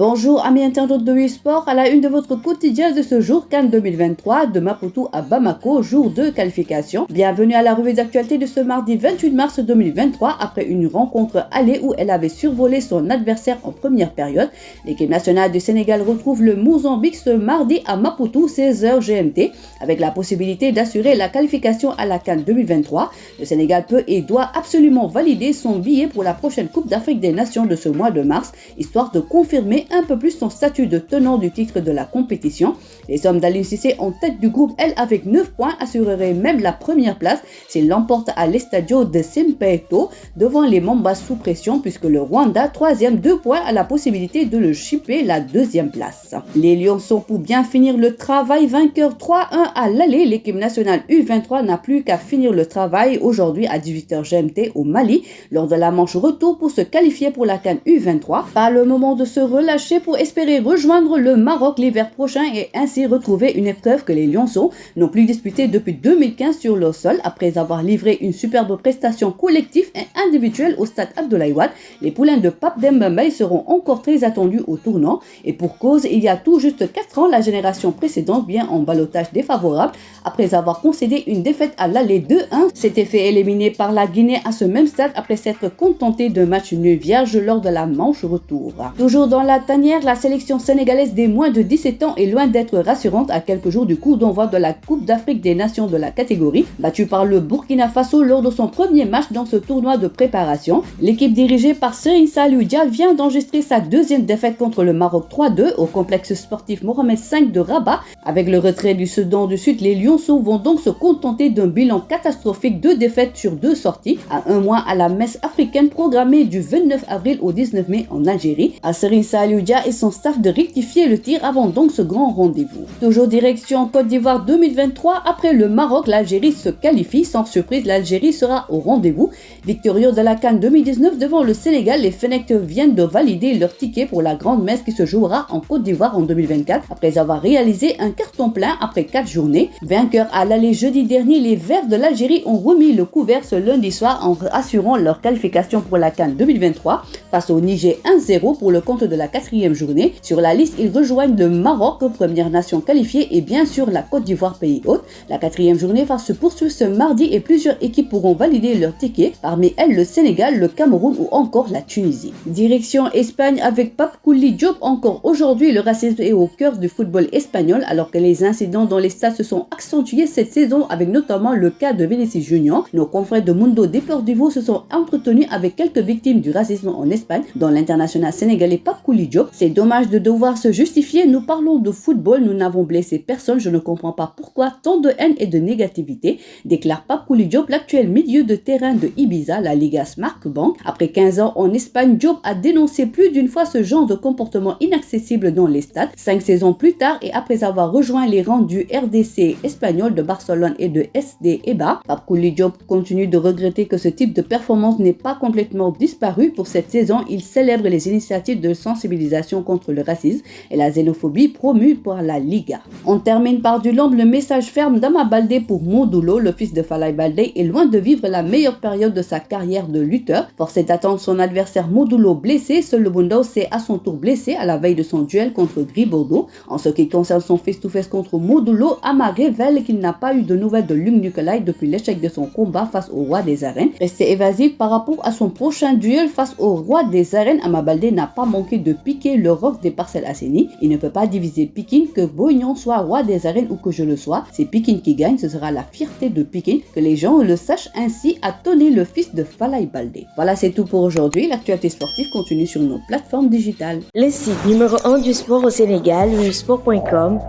Bonjour amis internautes de Sport, à la une de votre quotidien de ce jour CAN 2023 de Maputo à Bamako, jour de qualification. Bienvenue à la revue d'actualité de ce mardi 28 mars 2023 après une rencontre allée où elle avait survolé son adversaire en première période. L'équipe nationale du Sénégal retrouve le Mozambique ce mardi à Maputo 16h GMT avec la possibilité d'assurer la qualification à la CAN 2023. Le Sénégal peut et doit absolument valider son billet pour la prochaine Coupe d'Afrique des Nations de ce mois de mars, histoire de confirmer un peu plus son statut de tenant du titre de la compétition. Les hommes d'Aliou Cissé en tête du groupe L avec 9 points assureraient même la première place s'ils l'emportent à l'Estadio de Simpeto devant les Mambas sous pression puisque le Rwanda, troisième, 2 points a la possibilité de le chipper la deuxième place. Les Lions sont pour bien finir le travail, vainqueur 3-1 à l'aller. L'équipe nationale U23 n'a plus qu'à finir le travail aujourd'hui à 18h GMT au Mali lors de la manche retour pour se qualifier pour la CAN U23. Pas le moment de se relâcher pour espérer rejoindre le Maroc l'hiver prochain et ainsi retrouver une épreuve que les Lionceaux n'ont plus disputée depuis 2015 sur leur sol. Après avoir livré une superbe prestation collective et individuelle au stade Abdoulaye Wade, les poulains de Pape Demba Mbaye seront encore très attendus au tournant et pour cause, il y a tout juste 4 ans, la génération précédente vient en ballottage défavorable après avoir concédé une défaite à l'aller 2-1, s'était fait éliminer par la Guinée à ce même stade après s'être contenté d'un match nul vierge lors de la manche retour. Toujours dans la tanière, la sélection sénégalaise des moins de 17 ans est loin d'être rassurante à quelques jours du coup d'envoi de la Coupe d'Afrique des Nations de la catégorie. Battue par le Burkina Faso lors de son premier match dans ce tournoi de préparation, l'équipe dirigée par Serigne Saliou Dia vient d'enregistrer sa deuxième défaite contre le Maroc 3-2 au complexe sportif Mohamed V de Rabat. Avec le retrait du Soudan du Sud, les Lionceaux vont donc se contenter d'un bilan catastrophique, 2 défaites sur 2 sorties, à un mois à la messe africaine programmée du 29 avril au 19 mai en Algérie. À Serigne Saliou Dia et son staff de rectifier le tir avant donc ce grand rendez-vous. Toujours direction Côte d'Ivoire 2023, après le Maroc, l'Algérie se qualifie. Sans surprise, l'Algérie sera au rendez-vous. Victorieux de la CAN 2019 devant le Sénégal, les Fennecs viennent de valider leur ticket pour la grande messe qui se jouera en Côte d'Ivoire en 2024 après avoir réalisé un carton plein après 4 journées. Vainqueurs à l'aller jeudi dernier, les Verts de l'Algérie ont remis le couvert ce lundi soir en assurant leur qualification pour la CAN 2023 face au Niger 1-0 pour le compte de la 4e journée. Sur la liste, ils rejoignent le Maroc, première nation qualifiée, et bien sûr la Côte d'Ivoire, pays hôte. La 4e journée va se poursuivre ce mardi et plusieurs équipes pourront valider leur ticket, parmi elles le Sénégal, le Cameroun ou encore la Tunisie. Direction Espagne avec Pape Kouli Diop. Encore aujourd'hui, le racisme est au cœur du football espagnol alors que les incidents dans les stades se sont accentués cette saison avec notamment le cas de Vinicius Junior. Nos confrères de Mundo Deportivo se sont entretenus avec quelques victimes du racisme en Espagne, dont l'international sénégalais Pape Kouli Diop. C'est dommage de devoir se justifier, nous parlons de football, nous n'avons blessé personne, je ne comprends pas pourquoi tant de haine et de négativité, déclare Pape Kouli Diop, l'actuel milieu de terrain de Ibiza, la Liga Smartbank. Après 15 ans en Espagne, Diop a dénoncé plus d'une fois ce genre de comportement inaccessible dans les stades. 5 saisons plus tard et après avoir rejoint les rangs du RDC espagnol de Barcelone et de SD Eibar, Pape Kouli Diop continue de regretter que ce type de performance n'ait pas complètement disparu. Pour cette saison, il célèbre les initiatives de sensibilisation contre le racisme et la xénophobie promues par la Liga. On termine par du l'ample message ferme d'Ama Baldé pour Modulo. Le fils de Falaye Baldé est loin de vivre la meilleure période de sa carrière de lutteur. Force est d'attendre son adversaire Modulo blessé. Seul le Bundao s'est à son tour blessé à la veille de son duel contre Gris Bordeaux. En ce qui concerne son face-to-face contre Modulo, Ama révèle qu'il n'a pas eu de nouvelles de Luc Nicolaï depuis l'échec de son combat face au roi des arènes. Resté évasif par rapport à son prochain duel face au roi des arènes, Ama Baldé n'a pas manqué de piquer le roc des Parcelles Assainies. Il ne peut pas diviser Pikine, que Boignon soit roi des arènes ou que je le sois. C'est Pikine qui gagne, ce sera la fierté de Pikine, que les gens le sachent ainsi, a tonné le fils de Falaye Baldé. Voilà, c'est tout pour aujourd'hui. L'actualité sportive continue sur nos plateformes digitales. Le site numéro 1 du sport au Sénégal, sport.com,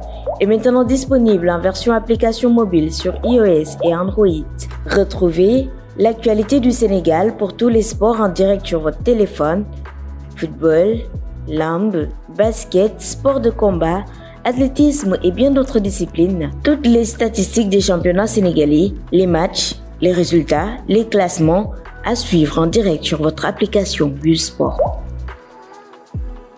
est maintenant disponible en version application mobile sur iOS et Android. Retrouvez l'actualité du Sénégal pour tous les sports en direct sur votre téléphone: football, lambe, basket, sport de combat, athlétisme et bien d'autres disciplines. Toutes les statistiques des championnats sénégalais, les matchs, les résultats, les classements à suivre en direct sur votre application Sport.